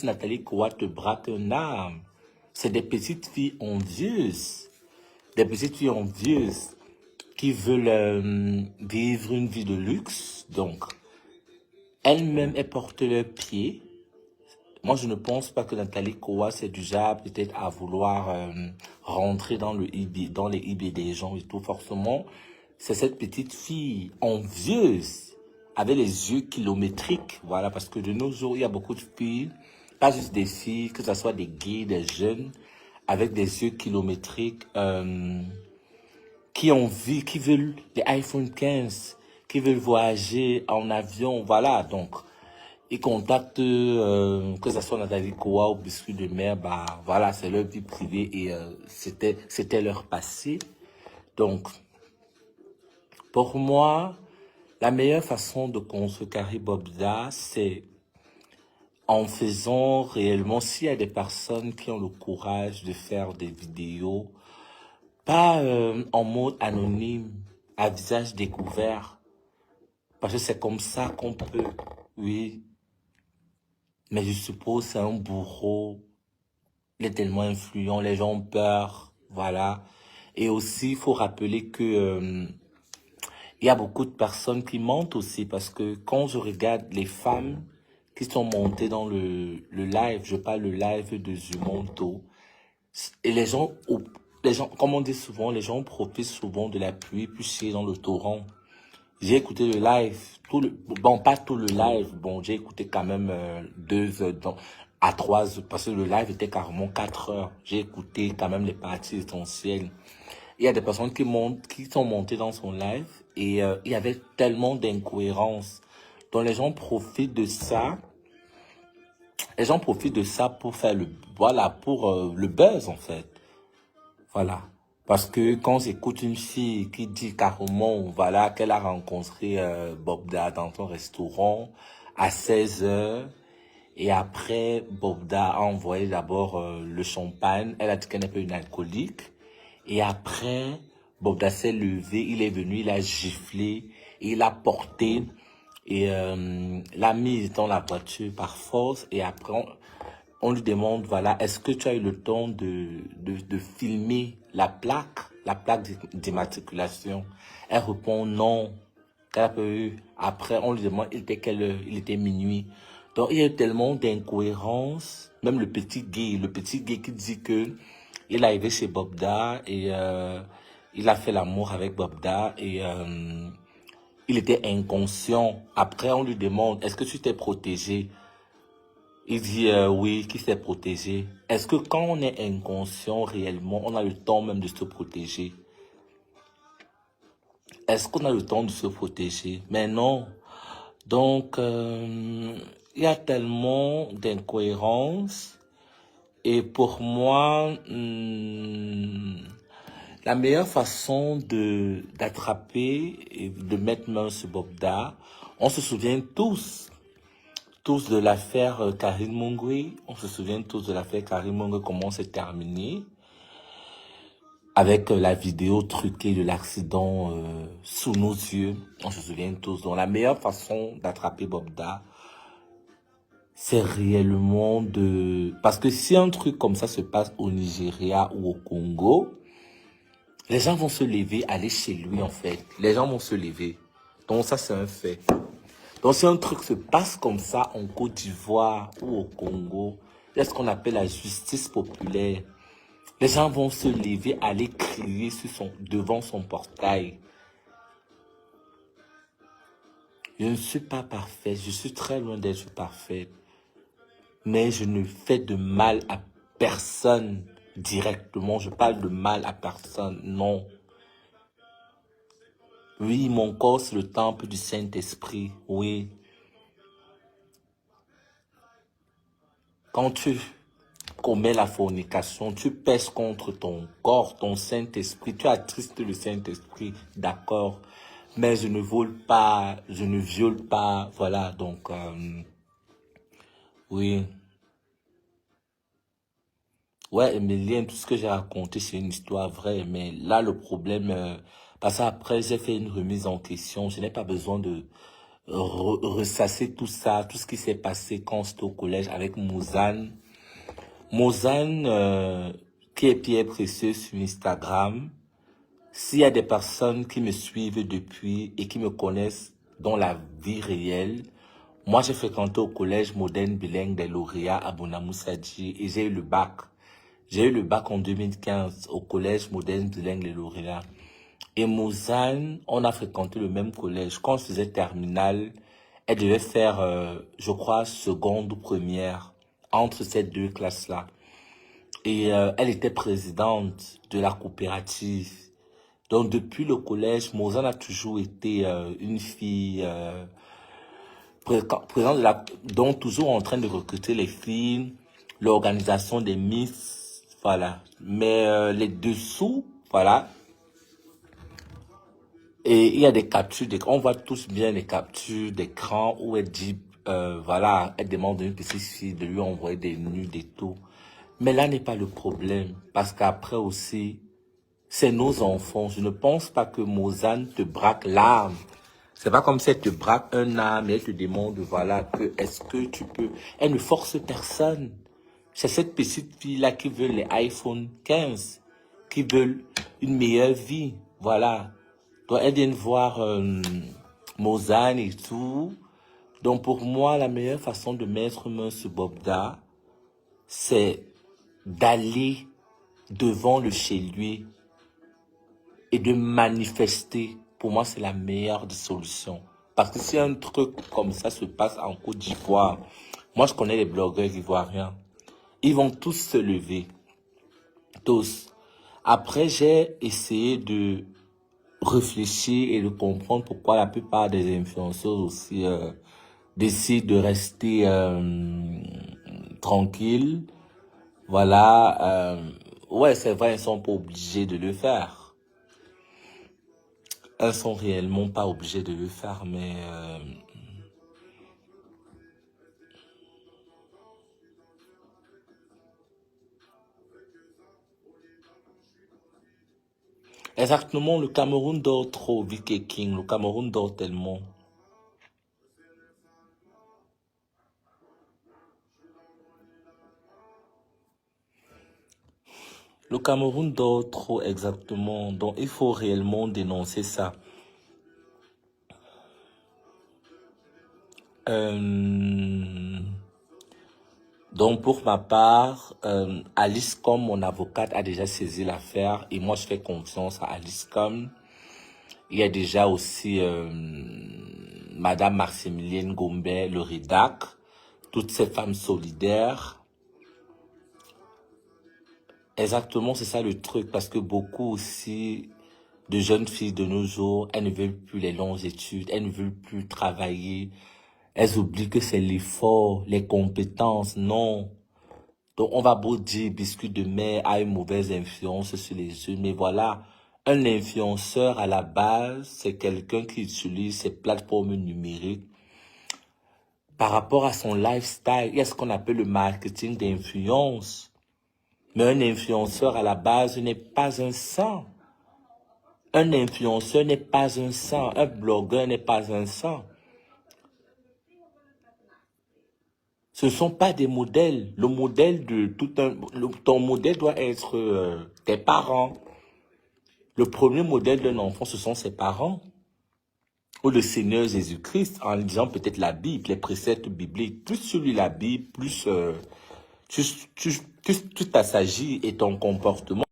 si Nathalie Koua te braque un arme. C'est des petites filles envieuses. Des petites filles envieuses qui veulent vivre une vie de luxe. Donc, elles-mêmes, elles portent leurs pieds. Moi, je ne pense pas que Nathalie Koua, c'est du genre peut-être à vouloir rentrer dans dans les IB des gens et tout. Forcément, c'est cette petite fille envieuse, avec les yeux kilométriques. Voilà, parce que de nos jours, il y a beaucoup de filles, pas juste des filles, que ce soit des gays, des jeunes, avec des yeux kilométriques, qui ont envie, qui veulent des iPhone 15, qui veulent voyager en avion. Voilà, donc ils contactent, que ce soit Nathalie Koua ou Biscuit de Mer, bah voilà, c'est leur vie privée et c'était leur passé. Donc, pour moi, la meilleure façon de contrecarrer Bobda, c'est en faisant réellement, s'il y a des personnes qui ont le courage de faire des vidéos, pas en mode anonyme, à visage découvert, parce que c'est comme ça qu'on peut, oui. Mais je suppose c'est un bourreau, il est tellement influent, les gens ont peur, voilà. Et aussi, il faut rappeler que il y a beaucoup de personnes qui mentent aussi, parce que quand je regarde les femmes qui sont montées dans le live, je parle le live de Zumonto, et les gens, comme on dit souvent, les gens profitent souvent de la pluie puis chient dans le torrent. J'ai écouté le live, bon, pas tout le live, bon, j'ai écouté quand même 2 heures, à 3 heures, parce que le live était carrément 4 heures. J'ai écouté quand même les parties essentielles. Il y a des personnes qui sont montées dans son live et il y avait tellement d'incohérences. Donc les gens profitent de ça. Les gens profitent de ça pour faire voilà, pour le buzz en fait. Voilà. Parce que quand j'écoute une fille qui dit carrément, voilà, qu'elle a rencontré Bobda dans son restaurant à 16 heures, et après, Bobda a envoyé d'abord le champagne, elle a dit qu'elle n'est pas une alcoolique, et après, Bobda s'est levé, il est venu, il a giflé, il a porté, et l'a mise dans la voiture par force, et après, on lui demande, voilà, est-ce que tu as eu le temps de filmer la plaque d'immatriculation? Elle répond non, qu'elle a pas eu. Après, on lui demande, il était quelle heure? Il était minuit. Donc, il y a eu tellement d'incohérences. Même le petit gay qui dit que il est arrivé chez Bobda et il a fait l'amour avec Bobda et il était inconscient. Après, on lui demande, est-ce que tu t'es protégé? Il dit oui, qui s'est protégé. Est-ce que quand on est inconscient réellement, on a le temps même de se protéger? Est-ce qu'on a le temps de se protéger? Mais non. Donc, il y a tellement d'incohérences. Et pour moi, la meilleure façon d'attraper et de mettre main sur Bobda, on se souvient tous de l'affaire Karim Mongwe. On se souvient tous de l'affaire Karim Mongwe, comment c'est terminé. Avec la vidéo truquée de l'accident sous nos yeux. On se souvient tous. Donc la meilleure façon d'attraper Bobda, c'est réellement de... Parce que si un truc comme ça se passe au Nigeria ou au Congo, les gens vont se lever, aller chez lui en fait. Les gens vont se lever. Donc ça c'est un fait. Donc si un truc se passe comme ça en Côte d'Ivoire ou au Congo, il y a ce qu'on appelle la justice populaire. Les gens vont se lever, aller crier devant son portail. Je ne suis pas parfait, je suis très loin d'être parfait. Mais je ne fais de mal à personne directement. Je parle de mal à personne, non. Oui, mon corps, c'est le temple du Saint-Esprit, oui. Quand tu commets la fornication, tu pèses contre ton corps, ton Saint-Esprit, tu attristes le Saint-Esprit, d'accord. Mais je ne vole pas, je ne viole pas, voilà, donc, oui. Ouais, Emilien, tout ce que j'ai raconté, c'est une histoire vraie, mais là, le problème, parce qu'après, j'ai fait une remise en question, je n'ai pas besoin ressasser tout ça, tout ce qui s'est passé quand j'étais au collège avec Mozane. Mozane, qui est Pierre Précieux sur Instagram. S'il y a des personnes qui me suivent depuis et qui me connaissent dans la vie réelle, moi j'ai fréquenté au collège moderne bilingue des lauréats à Bonamoussadji et j'ai eu le bac. J'ai eu le bac en 2015 au collège moderne bilingue des lauréats. Et Mozane, on a fréquenté le même collège. Quand je faisais terminale, elle devait faire, je crois, seconde ou première entre ces deux classes-là. Et elle était présidente de la coopérative. Donc, depuis le collège, Mozane a toujours été une fille présente de la, donc toujours en train de recruter les filles, l'organisation des Miss, voilà. Mais les dessous, voilà. Et il y a des captures, on voit tous bien les captures d'écran où elle dit, voilà, elle demande à une petite fille de lui envoyer des nudes et tout. Mais là n'est pas le problème, parce qu'après aussi, c'est nos enfants. Je ne pense pas que Mozane te braque l'âme. C'est pas comme si elle te braque un âme et elle te demande, voilà, que est-ce que tu peux... Elle ne force personne. C'est cette petite fille-là qui veut les iPhone 15, qui veut une meilleure vie, voilà. Donc, elle vient voir Mozane et tout. Donc, pour moi, la meilleure façon de mettre main sur Bobda, c'est d'aller devant le chez lui et de manifester. Pour moi, c'est la meilleure des solutions. Parce que si un truc comme ça se passe en Côte d'Ivoire, moi, je connais les blogueurs ivoiriens. Ils vont tous se lever. Tous. Après, j'ai essayé de réfléchir et de comprendre pourquoi la plupart des influenceurs aussi décident de rester tranquilles. Voilà. Ouais, c'est vrai, ils sont pas obligés de le faire. Ils sont réellement pas obligés de le faire, mais... exactement, le Cameroun dort trop, Vicky King. Le Cameroun dort tellement. Le Cameroun dort trop, exactement. Donc, il faut réellement dénoncer ça. Donc, pour ma part, Alice Com, mon avocate, a déjà saisi l'affaire et moi, je fais confiance à Alice Com. Il y a déjà aussi Madame Maximilienne Gombe, le rédac, toutes ces femmes solidaires. Exactement, c'est ça le truc, parce que beaucoup aussi de jeunes filles de nos jours, elles ne veulent plus les longues études, elles ne veulent plus travailler. Elles oublient que c'est l'effort, les compétences, non. Donc, on va beau dire biscuit de mer a une mauvaise influence sur les jeunes, mais voilà, un influenceur à la base, c'est quelqu'un qui utilise ces plateformes numériques par rapport à son lifestyle. Il y a ce qu'on appelle le marketing d'influence. Mais un influenceur à la base n'est pas un saint. Un influenceur n'est pas un saint. Un blogueur n'est pas un saint. Ce ne sont pas des modèles. Le modèle de tout un... ton modèle doit être tes parents. Le premier modèle d'un enfant, ce sont ses parents. Ou le Seigneur Jésus-Christ, en lisant peut-être la Bible, les préceptes bibliques. Plus tu lis la Bible, plus tu t'assagis et ton comportement